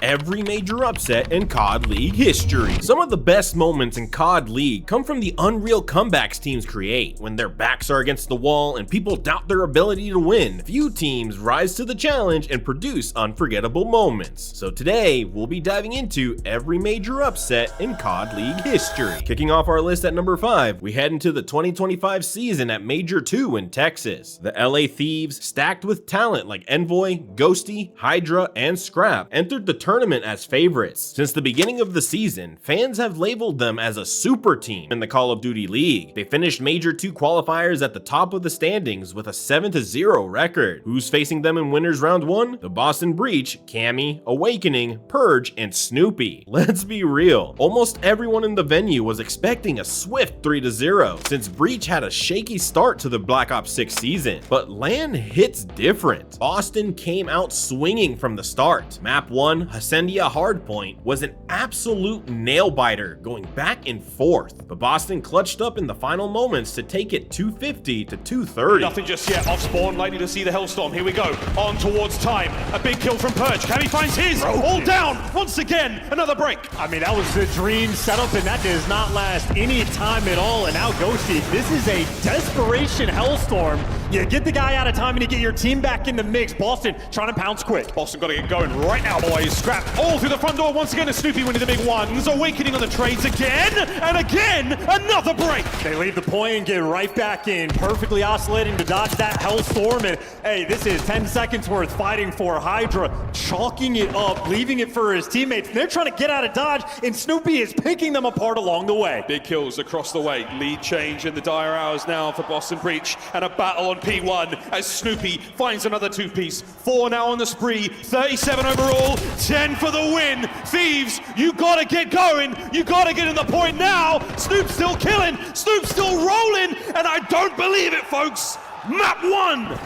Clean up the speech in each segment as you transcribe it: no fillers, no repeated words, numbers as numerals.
every major upset in COD League history. Some of the best moments in COD League come from the unreal comebacks teams create when their backs are against the wall and people doubt their ability to win. Few teams rise to the challenge and produce unforgettable moments. So today, we'll be diving into every major upset in COD League history. Kicking off our list at number 5, we head into the 2025 season at Major 2 in Texas. The LA Thieves, stacked with talent like Envoy, Ghosty, Hydra, and Scrap, entered the tournament as favorites. Since the beginning of the season, fans have labeled them as a super team in the Call of Duty League. They finished Major 2 qualifiers at the top of the standings with a 7-0 record. Who's facing them in Winners Round 1? The Boston Breach, Cammy, Awakening, Purge, and Snoopy. Let's be real, almost everyone in the venue was expecting a swift 3-0 since Breach had a shaky start to the Black Ops 6 season. But LAN hits different. Boston came out swinging from the start. Map 1, Hacendia Hardpoint, was an absolute nail-biter going back and forth, but Boston clutched up in the final moments to take it 250 to 230. Nothing just yet, off spawn, likely to see the Hellstorm. Here we go, on towards time. A big kill from Purge. Cammy finds his, all down, once again, another break. I mean, that was the dream setup, and that does not last any time at all. And now Ghosty, this is a desperation Hellstorm. You get the guy out of time and you get your team back in the mix. Boston trying to pounce quick. Boston got to get going right now, boys. Scrap all through the front door once again as Snoopy winning the big ones. Awakening on the trades again, and again, another break. They leave the point and get right back in, perfectly oscillating to dodge that Hellstorm. And hey, this is 10 seconds worth fighting for. Hydra chalking it up, leaving it for his teammates. They're trying to get out of dodge, and Snoopy is picking them apart along the way. Big kills across the way. Lead change in the dire hours now for Boston Breach, and a battle on P1 as Snoopy finds another two-piece. 4 now on the spree, 37 overall, 10 for the win. Thieves, you gotta get going. You gotta get in the point now. Snoop's still killing. Snoop's still rolling, and I don't believe it, folks. Map 1,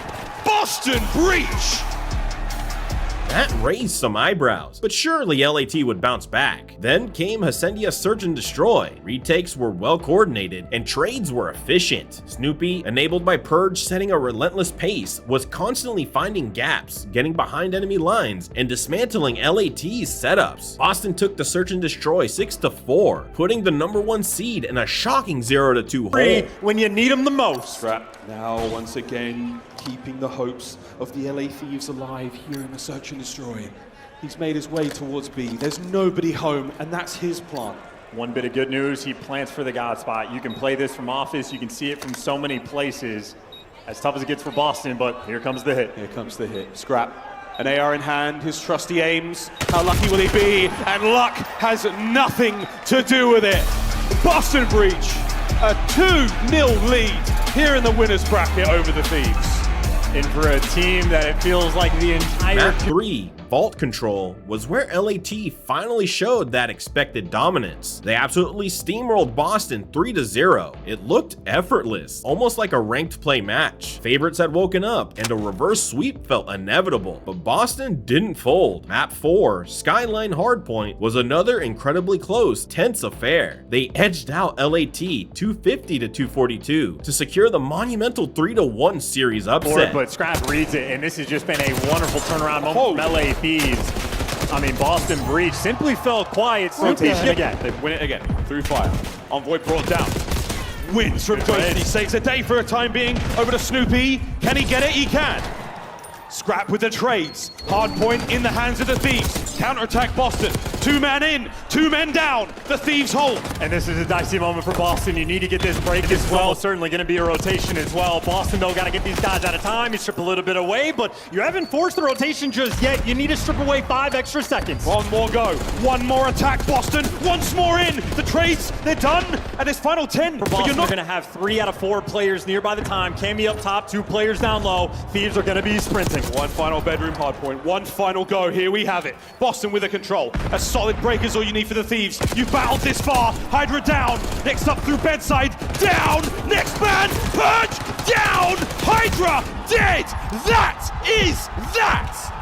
Boston Breach. That raised some eyebrows, but surely LAT would bounce back. Then came Hacendia Search and Destroy. Retakes were well coordinated and trades were efficient. Snoopy, enabled by Purge setting a relentless pace, was constantly finding gaps, getting behind enemy lines, and dismantling LAT's setups. Boston took the Search and Destroy 6-4, putting the #1 seed in a shocking 0-2 hole. When you need them the most. Scrap now once again keeping the hopes of the LA Thieves alive here in the Search and Destroy. He's made his way towards B. There's nobody home, and that's his plan. One bit of good news, he plants for the God spot. You can play this from office, you can see it from so many places. As tough as it gets for Boston, but here comes the hit. Here comes the hit. Scrap, an AR in hand, his trusty aims. How lucky will he be? And luck has nothing to do with it. Boston Breach, a 2-0 lead here in the winner's bracket over the Thieves. And for a team that it feels like the entire... Map 3, Vault Control, was where LAT finally showed that expected dominance. They absolutely steamrolled Boston 3-0. It looked effortless, almost like a ranked play match. Favorites had woken up, and a reverse sweep felt inevitable, but Boston didn't fold. Map 4, Skyline Hardpoint, was another incredibly close, tense affair. They edged out LAT 250 to 242 to secure the monumental 3-1 series upset. But Scrap reads it, and this has just been a wonderful turnaround moment from LA Thieves. I mean, Boston Breach simply fell quiet. Rotation again. They win it again through fire. Envoy brought down. Wins from Ghosty. Saves a day for a time being. Over to Snoopy. Can he get it? He can. Scrap with the trades. Hard point in the hands of the Thieves. Counterattack Boston. 2 men in, 2 men down. The Thieves hold. And this is a dicey moment for Boston. You need to get this break as well. Certainly going to be a rotation as well. Boston, though, got to get these guys out of time. You strip a little bit away, but you haven't forced the rotation just yet. You need to strip away 5 extra seconds. One more go. One more attack, Boston. Once more in. The trades, they're done. And it's final 10. For Boston, they're going to have 3 out of 4 players near by the time. Cammy up top, 2 players down low. Thieves are going to be sprinting. One final bedroom hard point. One final go. Here we have it. Boston with a control. A solid break is all you need for the Thieves. You battled this far. Hydra down. Next up through bedside. Down. Next man. Purge. Down. Hydra dead. That is that.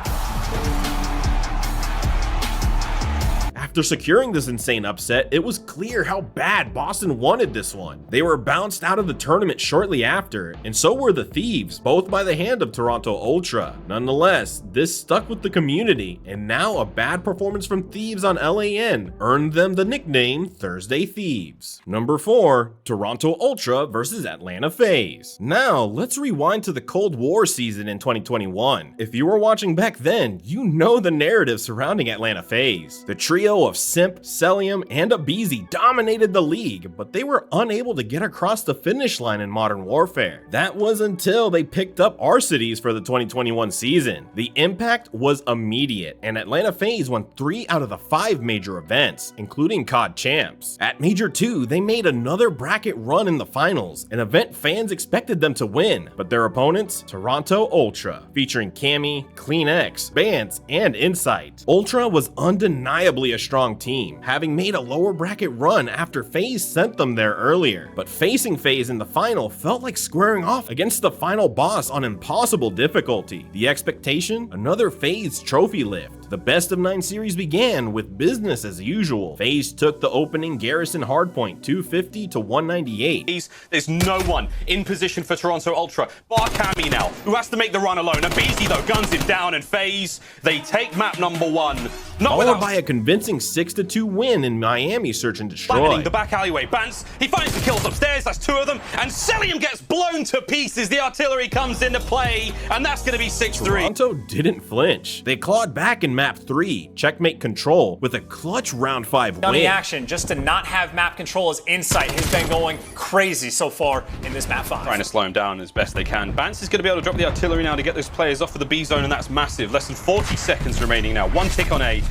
After securing this insane upset, it was clear how bad Boston wanted this one. They were bounced out of the tournament shortly after, and so were the Thieves, both by the hand of Toronto Ultra. Nonetheless, this stuck with the community, and now a bad performance from Thieves on LAN earned them the nickname Thursday Thieves. Number 4, Toronto Ultra versus Atlanta FaZe. Now, let's rewind to the Cold War season in 2021. If you were watching back then, you know the narrative surrounding Atlanta FaZe. The trio of Simp, Celium, and Abeezy dominated the league, but they were unable to get across the finish line in Modern Warfare. That was until they picked up Arcities for the 2021 season. The impact was immediate, and Atlanta FaZe won 3 out of the 5 major events, including COD Champs. At Major 2, they made another bracket run in the finals, an event fans expected them to win, but their opponents, Toronto Ultra, featuring Cammy, CleanX, Bance, and Insight. Ultra was undeniably a strong team, having made a lower bracket run after FaZe sent them there earlier, but facing FaZe in the final felt like squaring off against the final boss on impossible difficulty. The expectation? Another FaZe trophy lift. The best of 9 series began with business as usual. FaZe took the opening Garrison hardpoint 250 to 198. There's no one in position for Toronto Ultra. Bar Cammy now, who has to make the run alone. Abeezy though guns it down, and FaZe, they take map number 1. Followed by a convincing 6-2 win in Miami Search and Destroy. The back alleyway. Bance, he finds the kills upstairs, that's 2 of them, and Celium gets blown to pieces. The artillery comes into play, and that's going to be 6-3. Toronto didn't flinch. They clawed back in map 3, checkmate control, with a clutch round 5 win. On the action, just to not have map control as Insight has been going crazy so far in this map 5. Trying to slow him down as best they can. Bance is going to be able to drop the artillery now to get those players off of the B zone, and that's massive. Less than 40 seconds remaining now. 1 tick on A.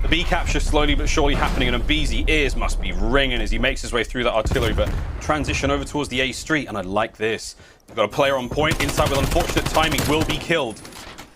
The B capture slowly but surely happening, and Abeezy ears must be ringing as he makes his way through that artillery, but transition over towards the A street, and I like this. We've got a player on point. Inside with unfortunate timing will be killed.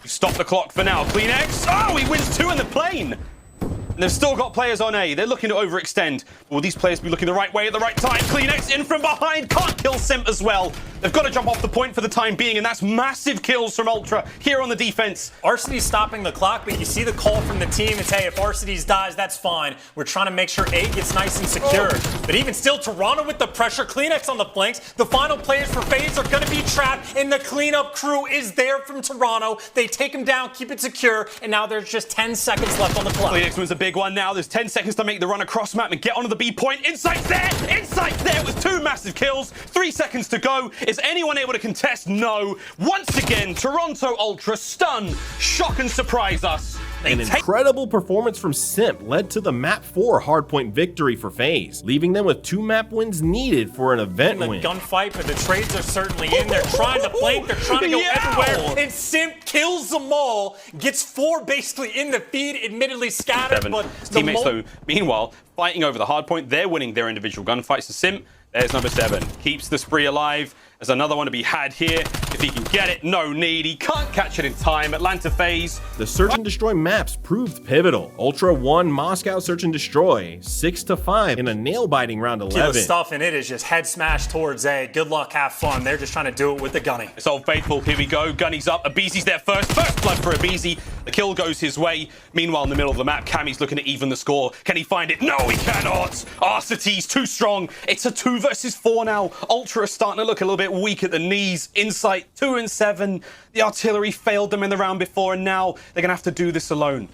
You stop the clock for now. CleanX. Oh, he wins 2 in the plane. And they've still got players on A. They're looking to overextend. Will these players be looking the right way at the right time? CleanX in from behind. Can't kill Simp as well. They've got to jump off the point for the time being, and that's massive kills from Ultra here on the defense. Arcity's stopping the clock, but you see the call from the team. It's, hey, if Arcity's dies, that's fine. We're trying to make sure A gets nice and secure. But even still, Toronto with the pressure. CleanX on the flanks. The final players for FaZe are going to be trapped, and the cleanup crew is there from Toronto. They take him down, keep it secure, and now there's just 10 seconds left on the clock. CleanX wins a big one now. There's 10 seconds to make the run across map and get onto the B point. Insight's there! Insight's there with 2 massive kills. 3 seconds to go. Is anyone able to contest? No. Once again, Toronto Ultra stun, shock and surprise us. An incredible performance from Simp led to the map 4 hardpoint victory for FaZe, leaving them with 2 map wins needed for an event win. The gunfight, but the trades are certainly in. They're trying to flank, they're trying to go everywhere, and Simp kills them all, gets 4 basically in the feed, admittedly scattered, 7 but teammates though, meanwhile, fighting over the hardpoint. They're winning their individual gunfights. So Simp, there's number 7, keeps the spree alive. There's another one to be had here. If he can get it, no need. He can't catch it in time. Atlanta FaZe. The Search and Destroy maps proved pivotal. Ultra won Moscow Search and Destroy 6-5 in a nail-biting round 11. The stuff in it is just head smash towards A. Good luck, have fun. They're just trying to do it with the gunny. It's Old Faithful. Here we go. Gunny's up. Abeezy's there first. First blood for Abeezy. The kill goes his way. Meanwhile, in the middle of the map, Cammy's looking to even the score. Can he find it? No, he cannot. Arcity's too strong. It's a 2 versus 4 now. Ultra is starting to look a little bit weak at the knees. Insight 2 and 7. The artillery failed them in the round before, and now they're going to have to do this alone.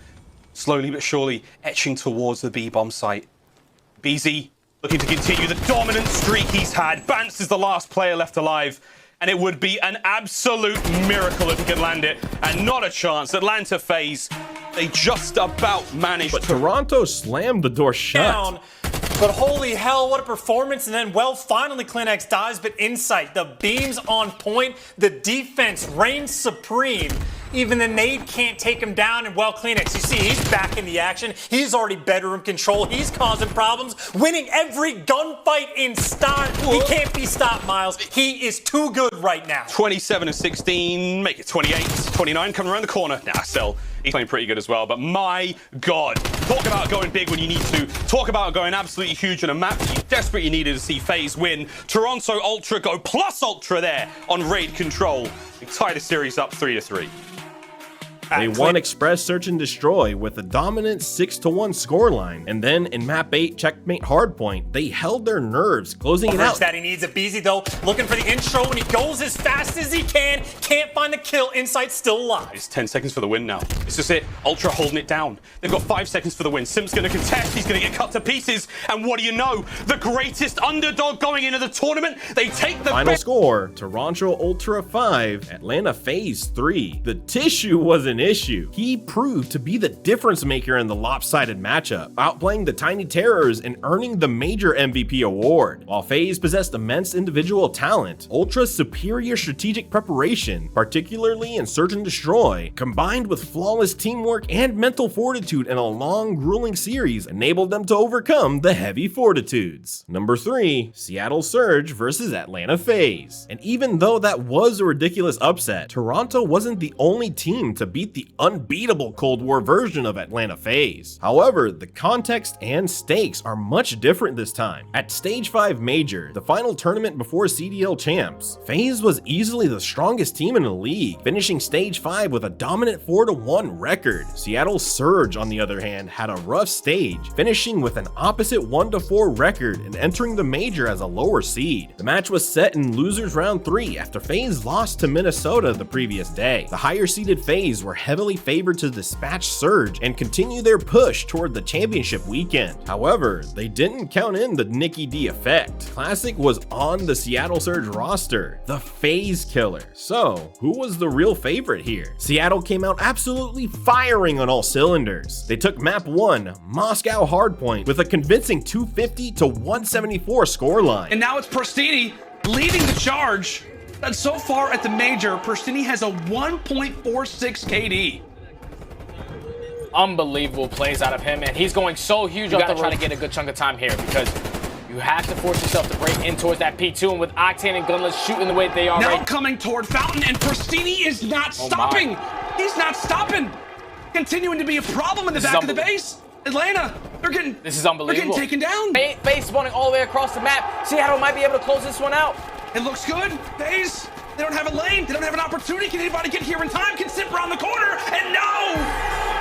Slowly but surely, etching towards the B-bomb site. Abeezy looking to continue the dominant streak he's had. Bance is the last player left alive, and it would be an absolute miracle if he could land it, and not a chance. Atlanta FaZe, they just about managed But Toronto slammed the door shut. But holy hell, what a performance. And then, well, finally CleanX dies, but Insight, the beams on point, the defense reigns supreme. Even the nade can't take him down, and well, CleanX, you see, he's back in the action. He's already bedroom control. He's causing problems, winning every gunfight in style. He can't be stopped, Miles. He is too good right now. 27 and 16, make it 28, 29, coming around the corner. Nah, still, he's playing pretty good as well, but my God. Talk about going big when you need to. Talk about going absolutely huge on a map that you desperately needed to see FaZe win. Toronto Ultra go plus Ultra there on raid control. They tie the series up 3-3. They won Express Search and Destroy with a dominant 6-1 scoreline, and then in Map 8 Checkmate Hardpoint, they held their nerves, closing it out. That he needs a BZ though, looking for the intro, and he goes as fast as he can, can't find the kill, Insight still alive. It's 10 seconds for the win now. This is it, Ultra holding it down. They've got 5 seconds for the win. Sim's gonna contest, he's gonna get cut to pieces, and what do you know? The greatest underdog going into the tournament, they take the final score, Toronto Ultra 5, Atlanta FaZe 3. The tissue was an issue. He proved to be the difference maker in the lopsided matchup, outplaying the Tiny Terrors and earning the major MVP award. While FaZe possessed immense individual talent, Ultra's superior strategic preparation, particularly in Search and Destroy, combined with flawless teamwork and mental fortitude in a long, grueling series, enabled them to overcome the heavy fortitudes. Number 3, Seattle Surge versus Atlanta FaZe. And even though that was a ridiculous upset, Toronto wasn't the only team to beat the unbeatable Cold War version of Atlanta FaZe. However, the context and stakes are much different this time. At Stage 5 Major, the final tournament before CDL champs, FaZe was easily the strongest team in the league, finishing Stage 5 with a dominant 4-1 record. Seattle Surge, on the other hand, had a rough stage, finishing with an opposite 1-4 record and entering the major as a lower seed. The match was set in losers round 3 after FaZe lost to Minnesota the previous day. The higher seeded FaZe were heavily favored to dispatch Surge and continue their push toward the championship weekend. However, they didn't count in the Nikki D effect. Classic was on the Seattle Surge roster, the FaZe killer. So, who was the real favorite here? Seattle came out absolutely firing on all cylinders. They took map 1, Moscow Hardpoint, with a convincing 250 to 174 scoreline. And now it's Pristini leading the charge. And so far at the major, Pristini has a 1.46 KD. Unbelievable plays out of him, and he's going so huge. You gotta try to get a good chunk of time here because you have to force yourself to break in towards that P2, and with Octane and Gunless shooting the way they are now coming toward Fountain, and Pristini is not stopping. He's not stopping. Continuing to be a problem in the back of the base. Atlanta, they're getting unbelievable. They're getting taken down. FaZe spawning all the way across the map. Seattle might be able to close this one out. It looks good. FaZe, they don't have a lane. They don't have an opportunity. Can anybody get here in time? Can Sip around the corner? And no!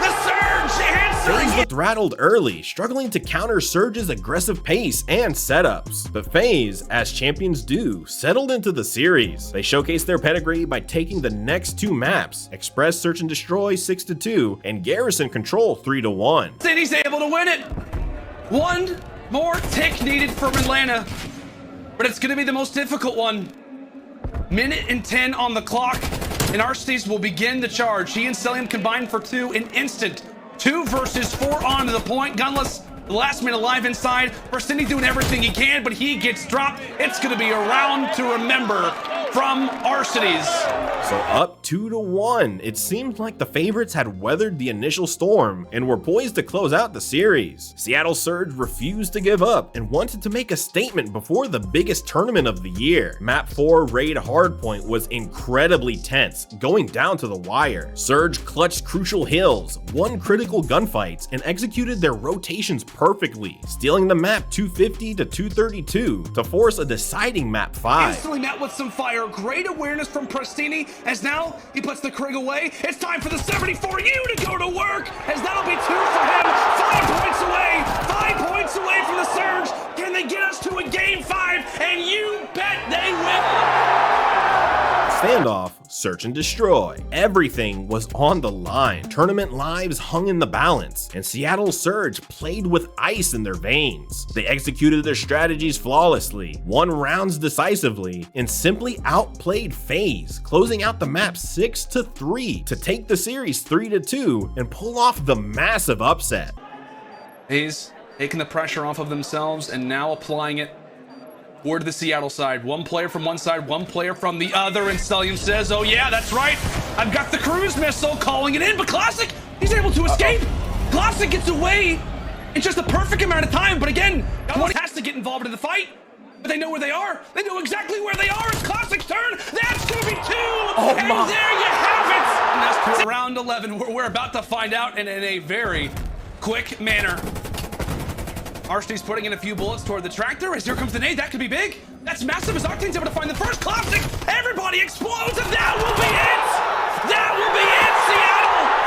The Surge answering. FaZe looked rattled early, struggling to counter Surge's aggressive pace and setups. But FaZe, as champions do, settled into the series. They showcased their pedigree by taking the next 2 maps, Express Search and Destroy 6-2 and Garrison Control 3-1. City's able to win it. One more tick needed from Atlanta, but it's going to be the most difficult one. Minute and 10 on the clock, and Arcades will begin the charge. He and Celium combined for 2 in instant. 2 versus 4 onto the point. Gunless, the last man alive inside. Pristini doing everything he can, but he gets dropped. It's going to be a round to remember from Arcades. So up 2-1, it seemed like the favorites had weathered the initial storm and were poised to close out the series. Seattle Surge refused to give up and wanted to make a statement before the biggest tournament of the year. Map 4 Raid Hardpoint was incredibly tense, going down to the wire. Surge clutched crucial hills, won critical gunfights, and executed their rotations perfectly, stealing the map 250 to 232 to force a deciding map 5. Instantly met with some fire. Great awareness from Pristini, as now he puts the Krig away. It's time for the 74U to go to work, as that'll be 2 for him. 5 points away, 5 points away from the Surge. Can they get us to a game 5? And you bet they will. Standoff, Search and Destroy. Everything was on the line. Tournament lives hung in the balance, and Seattle Surge played with ice in their veins. They executed their strategies flawlessly, won rounds decisively, and simply outplayed FaZe, closing out the map 6-3 to take the series 3-2 and pull off the massive upset. FaZe taking the pressure off of themselves and now applying it toward the Seattle side. One player from one side, one player from the other, and Celium says, oh yeah, that's right. I've got the cruise missile calling it in, but Classic, he's able to escape. Classic gets away in just the perfect amount of time, but again, one has to get involved in the fight, but they know where they are. They know exactly where they are. It's Classic's turn. That's gonna be 2, and there you have it. And that's round 11, where we're about to find out, and in a very quick manner. Arcades putting in a few bullets toward the tractor as here comes the nade. That could be big. That's massive as Octane's able to find the first. Classic. Everybody explodes, and that will be it. That will be it, Seattle.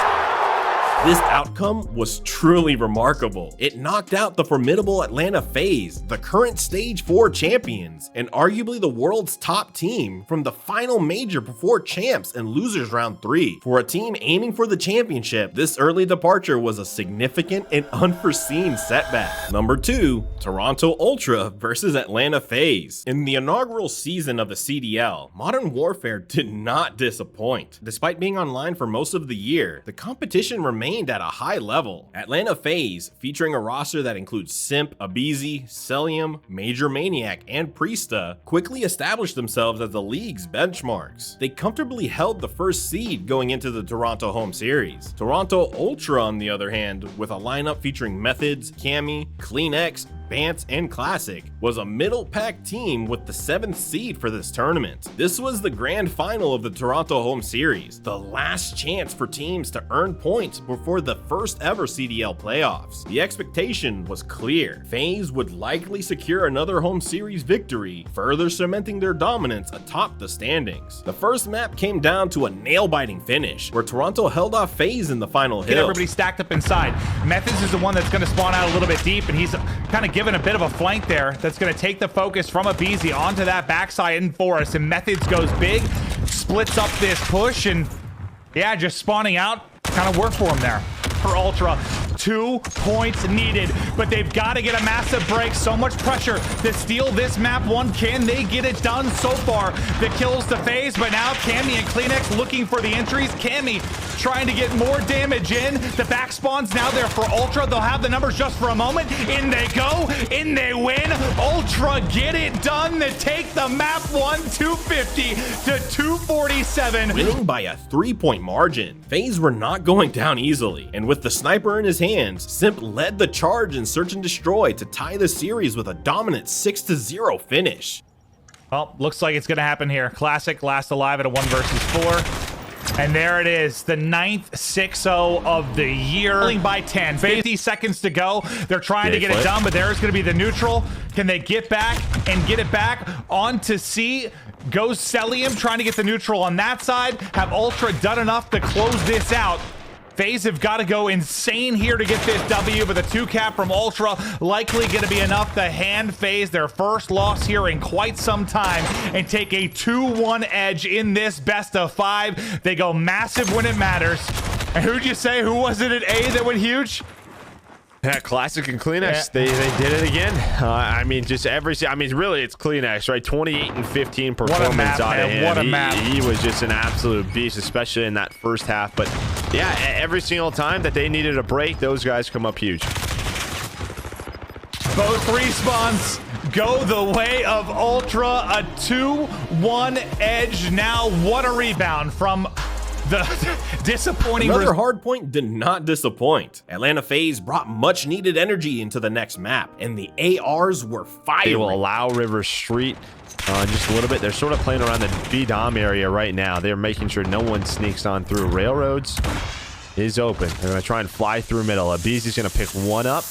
This outcome was truly remarkable. It knocked out the formidable Atlanta FaZe, the current Stage 4 champions, and arguably the world's top team, from the final major before champs and losers round 3. For a team aiming for the championship, this early departure was a significant and unforeseen setback. Number 2, Toronto Ultra versus Atlanta FaZe. In the inaugural season of the CDL, Modern Warfare did not disappoint. Despite being online for most of the year, the competition remained at a high level. Atlanta FaZe, featuring a roster that includes Simp, Abizi, Celium, Major Maniac, and Priesta, quickly established themselves as the league's benchmarks. They comfortably held the first seed going into the Toronto home series. Toronto Ultra, on the other hand, with a lineup featuring Methods, Cammy, CleanX, Bance, and Classic, was a middle pack team with the 7th seed for this tournament. This was the grand final of the Toronto home series, the last chance for teams to earn points before the first ever CDL playoffs. The expectation was clear. FaZe would likely secure another home series victory, further cementing their dominance atop the standings. The first map came down to a nail-biting finish, where Toronto held off FaZe in the final hill. Get everybody stacked up inside. Methods is the one that's going to spawn out a little bit deep, and he's kind of given a bit of a flank there that's going to take the focus from Abizi onto that backside in Forest, and Methods goes big, splits up this push, and yeah, just spawning out kind of worked for him there. For Ultra, 2 points needed, but they've got to get a massive break. So much pressure to steal this map 1. Can they get it done? So far, the kills to FaZe, but now Cammy and CleanX looking for the entries. Cammy trying to get more damage in. The back spawn's now there for Ultra. They'll have the numbers just for a moment. In they go, in they win. Ultra get it done to take the map 1, 250 to 247. Winning by a 3-point margin. FaZe were not going down easily, and with the sniper in his hands, Simp led the charge in Search and Destroy to tie the series with a dominant 6-0 finish. Well, looks like it's going to happen here. Classic last alive at a 1 versus 4. And there it is, the 9th 6-0 of the year. By 10, 50 seconds to go. They're trying to get it done, but there's going to be the neutral. Can they get back and get it back onto C? Goes Celium trying to get the neutral on that side. Have Ultra done enough to close this out? FaZe have got to go insane here to get this W, but the 2 cap from Ultra likely going to be enough to hand FaZe their first loss here in quite some time and take a 2-1 edge in this best of 5. They go massive when it matters. And who'd you say? Who was it at A that went huge? Yeah, Classic and CleanX, they did it again. I mean, just really, it's CleanX, right? 28 and 15 performance out of him. What a map. He was just an absolute beast, especially in that first half. But yeah, every single time that they needed a break, those guys come up huge. Both respawns go the way of Ultra. A 2-1 edge now. What a rebound from the disappointing. Another hard point did not disappoint. Atlanta FaZe brought much needed energy into the next map, and the ARs were firing. They will allow River Street just a little bit. They're sort of playing around the B-Dom area right now. They're making sure no one sneaks on through. Railroads is open. They're going to try and fly through middle. Abizi's going to pick one up.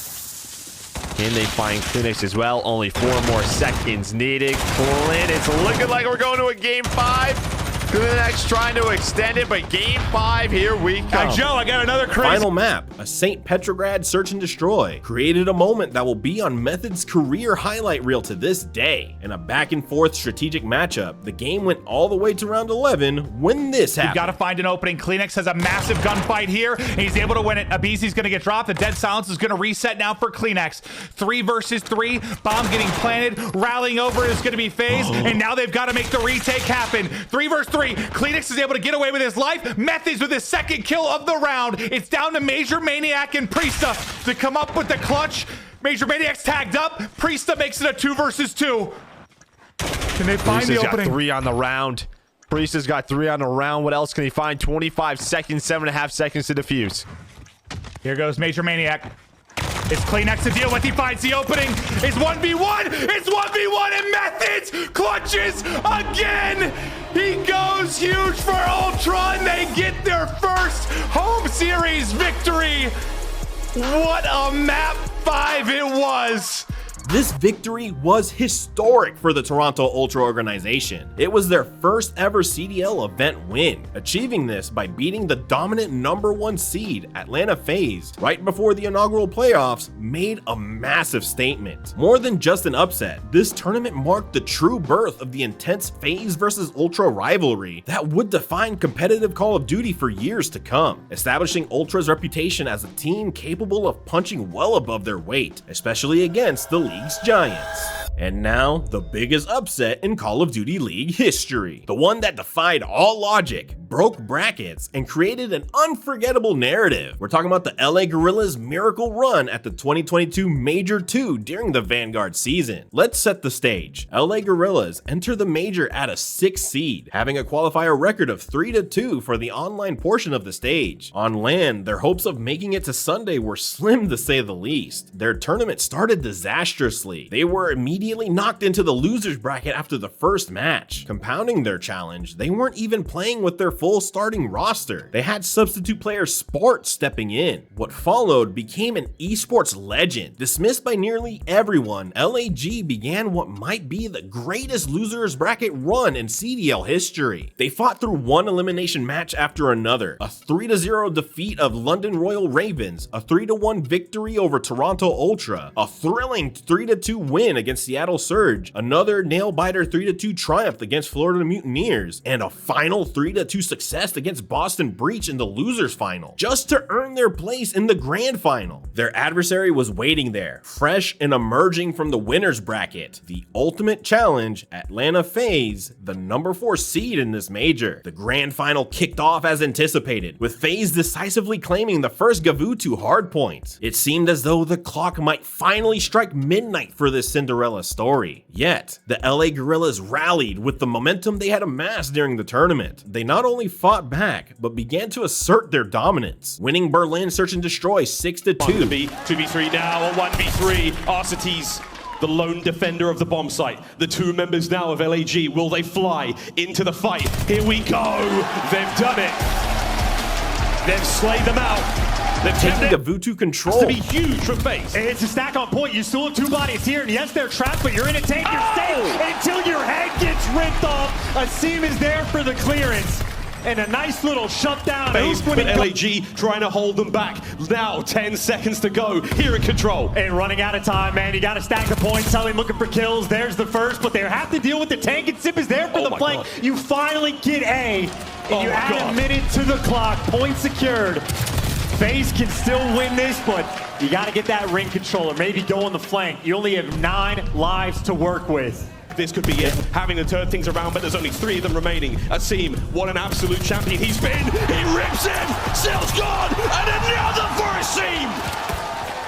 Can they find CleanX as well? Only 4 more seconds needed. Clint, it's looking like we're going to a game 5. CleanX trying to extend it, but game 5, here we come. Joe, I got another crazy. Final map, a St. Petrograd Search and Destroy, created a moment that will be on Method's career highlight reel to this day. In a back and forth strategic matchup, the game went all the way to round 11 when this happened. You've got to find an opening. CleanX has a massive gunfight here, and he's able to win it. Abizi's going to get dropped. The dead silence is going to reset now for CleanX. 3 versus 3. Bomb getting planted. Rallying over is going to be FaZe, and now they've got to make the retake happen. 3 versus 3. CleanX is able to get away with his life. Methods with his 2nd kill of the round. It's down to Major Maniac and Priesta to come up with the clutch. Major Maniac's tagged up. Priesta makes it a 2 versus 2. Can they find the opening? Got 3 on the round. Priesta's got 3 on the round. What else can he find? 25 seconds, 7.5 seconds to defuse. Here goes Major Maniac. It's CleanX to deal with. He finds the opening. It's 1v1. It's 1v1 and Methods clutches again. He goes huge for Ultra and they get their first home series victory. What a map 5 it was. This victory was historic for the Toronto Ultra organization. It was their first ever CDL event win, achieving this by beating the dominant #1 seed Atlanta FaZe right before the inaugural playoffs made a massive statement. More than just an upset, this tournament marked the true birth of the intense FaZe versus Ultra rivalry that would define competitive Call of Duty for years to come, establishing Ultra's reputation as a team capable of punching well above their weight, especially against the league's giants. And now, the biggest upset in Call of Duty League history. The one that defied all logic, broke brackets, and created an unforgettable narrative. We're talking about the LA Guerrillas' miracle run at the 2022 Major 2 during the Vanguard season. Let's set the stage. LA Guerrillas enter the Major at a 6th seed, having a qualifier record of 3-2 for the online portion of the stage. On land, their hopes of making it to Sunday were slim to say the least. Their tournament started disastrously. They were immediately knocked into the losers bracket after the first match. Compounding their challenge, they weren't even playing with their full starting roster. They had substitute player Sport stepping in. What followed became an esports legend. Dismissed by nearly everyone, LAG began what might be the greatest losers bracket run in CDL history. They fought through one elimination match after another, a 3-0 defeat of London Royal Ravens, a 3-1 victory over Toronto Ultra, a thrilling 3-2 win against Seattle Surge, another nail-biter 3-2 triumph against Florida Mutineers, and a final 3-2 success against Boston Breach in the losers final, just to earn their place in the grand final. Their adversary was waiting there, fresh and emerging from the winners bracket, the ultimate challenge, Atlanta FaZe, the #4 seed in this major. The grand final kicked off as anticipated, with FaZe decisively claiming the first Gavutu hardpoint. It seemed as though the clock might finally strike midnight for this Cinderella story. Yet, the LA Guerrillas rallied with the momentum they had amassed during the tournament. They not only fought back, but began to assert their dominance, winning Berlin Search and Destroy 6-2. 2v3 now, a 1v3. Arcetes, the lone defender of the bomb site. The two members now of LAG, will they fly into the fight? Here we go. They've done it. They've slayed them out. They've taking Gavutu control. To be huge from FaZe. It's a stack on point. You still have two bodies here, and yes, they're trapped, but you're in a tank. You're safe until your head gets ripped off. A seam is there for the clearance. And a nice little shutdown. FaZe, but LAG trying to hold them back. Now 10 seconds to go. Here in control. And running out of time, man. You got to stack the points. Sully looking for kills. There's the first, but they have to deal with the tank. And Sip is there for the flank. God. You finally get A, and you add a minute to the clock. Point secured. FaZe can still win this, but you got to get that ring controller. Maybe go on the flank. You only have 9 lives to work with. This could be it, having to turn things around, but there's only 3 of them remaining. Asim, what an absolute champion he's been. He rips in, Cell's gone, and another for Asim.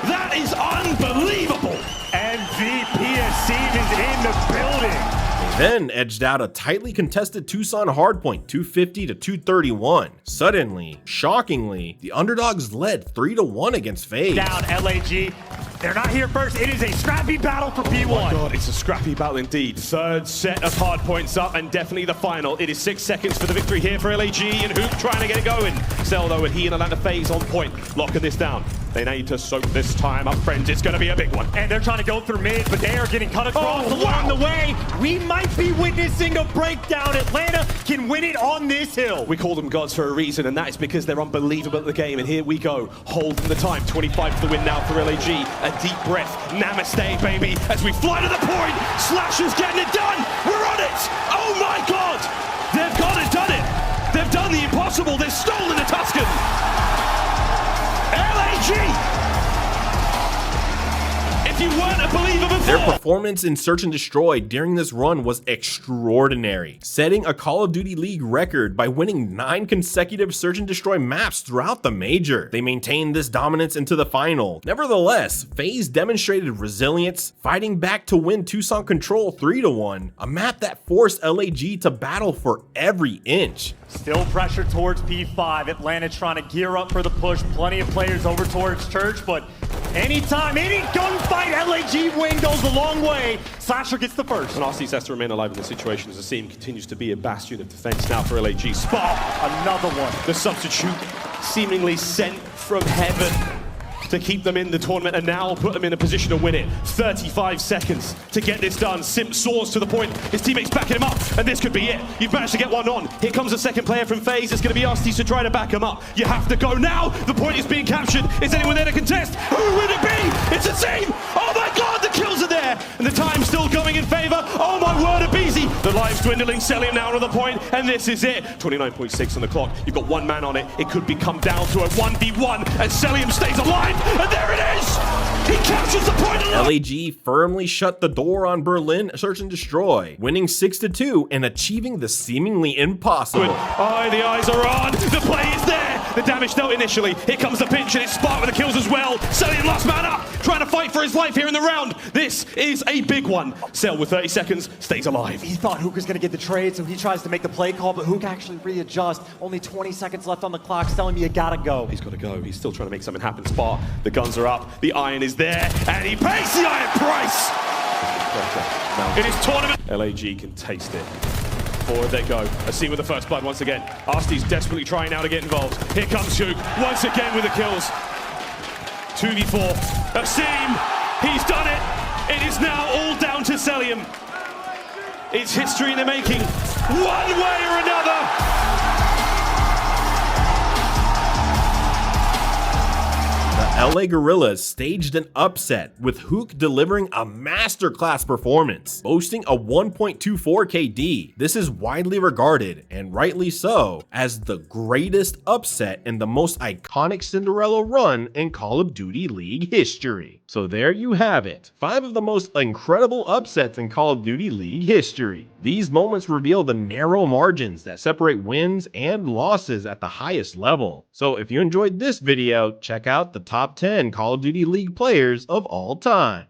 That is unbelievable. MVP Asim is in the building. Then edged out a tightly contested Tucson hardpoint 250-231. Suddenly, shockingly, the underdogs led 3-1 against FaZe. Down LAG. They're not here first. It is a scrappy battle for P1. Oh my God, it's a scrappy battle indeed. Third set of hardpoints up and definitely the final. It is 6 seconds for the victory here for LAG and Hoop trying to get it going. Cell though, and he and Atlanta FaZe on point, locking this down. They need to soak this time up, friends. It's going to be a big one. And they're trying to go through mid, but they are getting cut across along the way. We might be witnessing a breakdown. Atlanta can win it on this hill. We call them gods for a reason, and that is because they're unbelievable at the game. And here we go, holding the time. 25 for the win now for LAG. A deep breath. Namaste, baby, as we fly to the point. Slasher's getting it done. We're on it. Oh my God. They've got it, done it. They've done the impossible. They've stolen the Tuscan. LAG! If you weren't a believer before... Their performance in Search and Destroy during this run was extraordinary, setting a Call of Duty League record by winning 9 consecutive Search and Destroy maps throughout the major. They maintained this dominance into the final. Nevertheless, FaZe demonstrated resilience, fighting back to win Tucson Control 3-1, a map that forced LAG to battle for every inch. Still pressure towards P5. Atlanta trying to gear up for the push. Plenty of players over towards Church, but anytime, any gunfight, LAG win goes a long way. Slasher gets the first. And Arcees has to remain alive in this situation as Asim continues to be a bastion of defense now for LAG. Spot, another one. The substitute seemingly sent from heaven. to keep them in the tournament and now put them in a position to win it. 35 seconds to get this done. Simp soars to the point. His teammates backing him up, and this could be it. You've managed to get one on. Here comes a second player from FaZe. It's going to be Astis to try to back him up. You have to go now. The point is being captured. Is anyone there to contest? Who would it be? It's a team. Oh my God, the kills are there. And the time's still going in favor. Oh my word, Abizi. The live's dwindling. Selim now to the point, and this is it. 29.6 on the clock. You've got one man on it. It could become down to a 1v1, and Selim stays alive, and there it is. He captures the point. LAG firmly shut the door on Berlin Search and Destroy, winning 6-2 and achieving the seemingly impossible. Oh, the eyes are on. The play is there. The damage dealt initially. Here comes the pinch, and it's Spark with the kills as well. Selim last man up, trying to fight for his life here in the round. This is a big one. Cell with 30 seconds stays alive. He thought Hook was going to get the trade, so he tries to make the play call, but Hook actually readjusts. Only 20 seconds left on the clock, telling me you gotta go. He's got to go. He's still trying to make something happen. Spark, the guns are up. The iron is there, and he pays the iron price. In his tournament, LAG can taste it. Forward they go. Asim with the first blood once again. Asti's desperately trying now to get involved. Here comes Hook once again with the kills. 2v4. Asim, he's done it. It is now all down to Selim. It's history in the making, one way or another. The LA Guerrillas staged an upset, with Hook delivering a masterclass performance, boasting a 1.24 KD. This is widely regarded, and rightly so, as the greatest upset and the most iconic Cinderella run in Call of Duty League history. So there you have it, 5 of the most incredible upsets in Call of Duty League history. These moments reveal the narrow margins that separate wins and losses at the highest level. So if you enjoyed this video, check out the top 10 Call of Duty League players of all time.